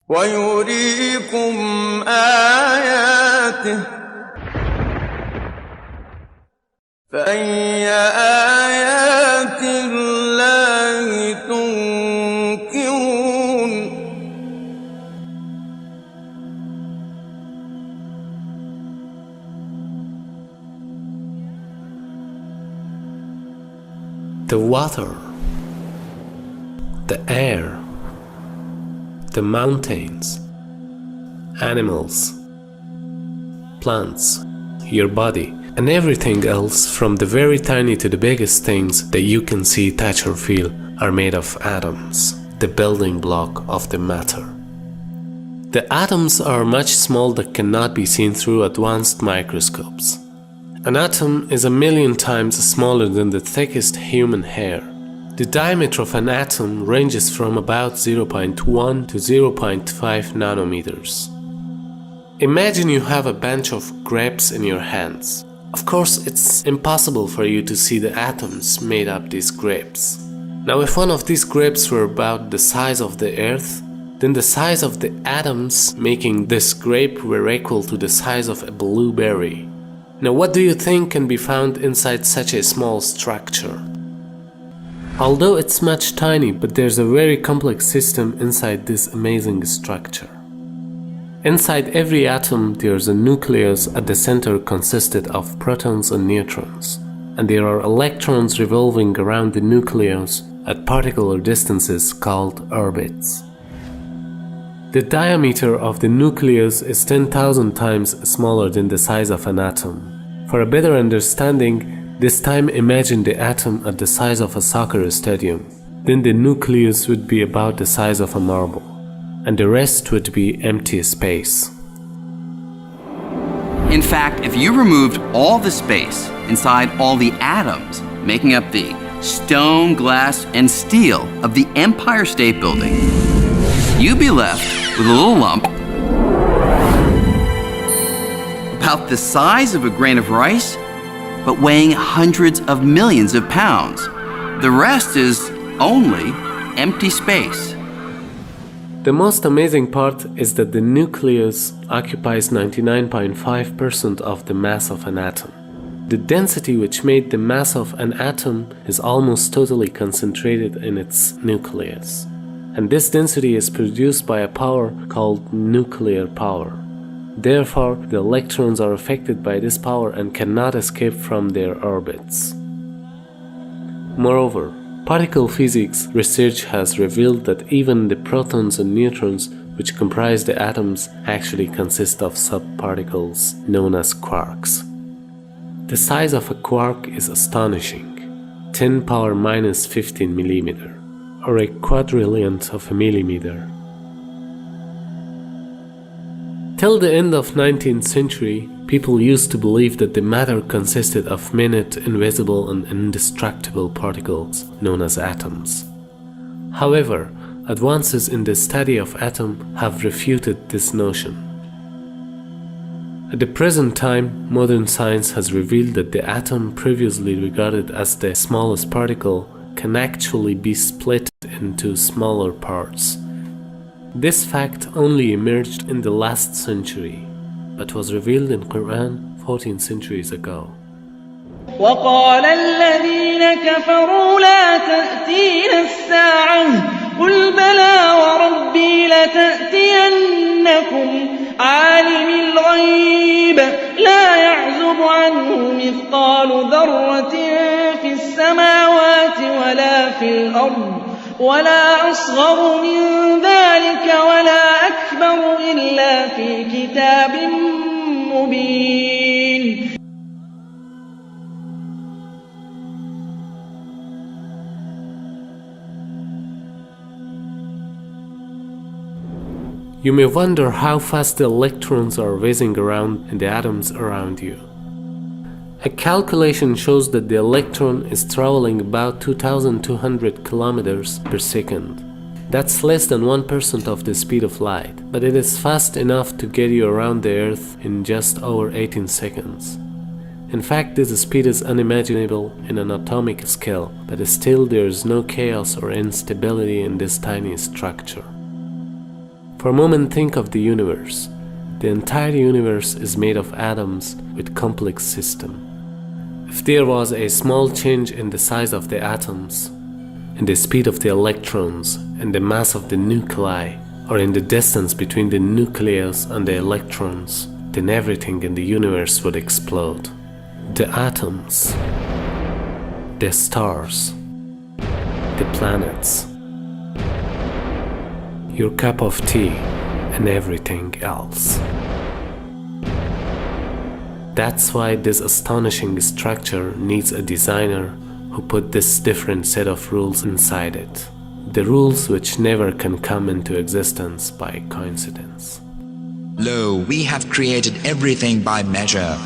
ويريكم آياته فأي آيات الله تنكرون The water, the air, the mountains, animals, plants, your body, and everything else from the very tiny to the biggest things that you can see, touch or feel are made of atoms, the building block of the matter. The atoms are much small that cannot be seen through advanced microscopes. An atom is 1,000,000 times smaller than the thickest human hair. The diameter of an atom ranges from about 0.1 to 0.5 nanometers. Imagine you have a bunch of grapes in your hands. Of course, it's impossible for you to see the atoms made up these grapes. Now, if one of these grapes were about the size of the Earth, then the size of the atoms making this grape were equal to the size of a blueberry. Now, what do you think can be found inside such a small structure? Although it's much tiny, but there's a very complex system inside this amazing structure. Inside every atom, there's a nucleus at the center consisted of protons and neutrons, and there are electrons revolving around the nucleus at particular distances called orbits. The diameter of the nucleus is 10,000 times smaller than the size of an atom. For a better understanding, this time imagine the atom at the size of a soccer stadium. Then the nucleus would be about the size of a marble, and the rest would be empty space. In fact, if you removed all the space inside all the atoms making up the stone, glass, and steel of the Empire State Building, you'd be left with a little lump about the size of a grain of rice, but weighing hundreds of millions of pounds. The rest is only empty space. The most amazing part is that the nucleus occupies 99.5% of the mass of an atom. The density which made the mass of an atom is almost totally concentrated in its nucleus. And this density is produced by a power called nuclear power. Therefore, the electrons are affected by this power and cannot escape from their orbits. Moreover, particle physics research has revealed that even the protons and neutrons which comprise the atoms actually consist of subparticles known as quarks. The size of a quark is astonishing, 10 power minus 15 millimeter, or a quadrillionth of a millimeter. Till the end of 19th century, people used to believe that the matter consisted of minute, invisible and indestructible particles known as atoms. However, advances in the study of atom have refuted this notion. At the present time, modern science has revealed that the atom previously regarded as the smallest particle can actually be split into smaller parts. This fact only emerged in the last century, but was revealed in Quran 14 centuries ago. وقال الذين كفروا لا تأتينا الساعة قل بلى وربي لتأتينكم عالم الغيب لا يعزب عنه مثقال ذرة في السماوات ولا في الأرض ولا أصغر من ذلك ولا أكبر إلا في كتاب مبين. You may wonder how fast the electrons are whizzing around in the atoms around you. A calculation shows that the electron is traveling about 2,200 kilometers per second. That's less than 1% of the speed of light, but it is fast enough to get you around the Earth in just over 18 seconds. In fact, this speed is unimaginable in an atomic scale, but still there is no chaos or instability in this tiny structure. For a moment, think of the universe. The entire universe is made of atoms with complex system. If there was a small change in the size of the atoms, in the speed of the electrons, in the mass of the nuclei, or in the distance between the nucleus and the electrons, then everything in the universe would explode. The atoms, the stars, the planets, your cup of tea, and everything else. That's why this astonishing structure needs a designer who put this different set of rules inside it. The rules which never can come into existence by coincidence. Lo, we have created everything by measure,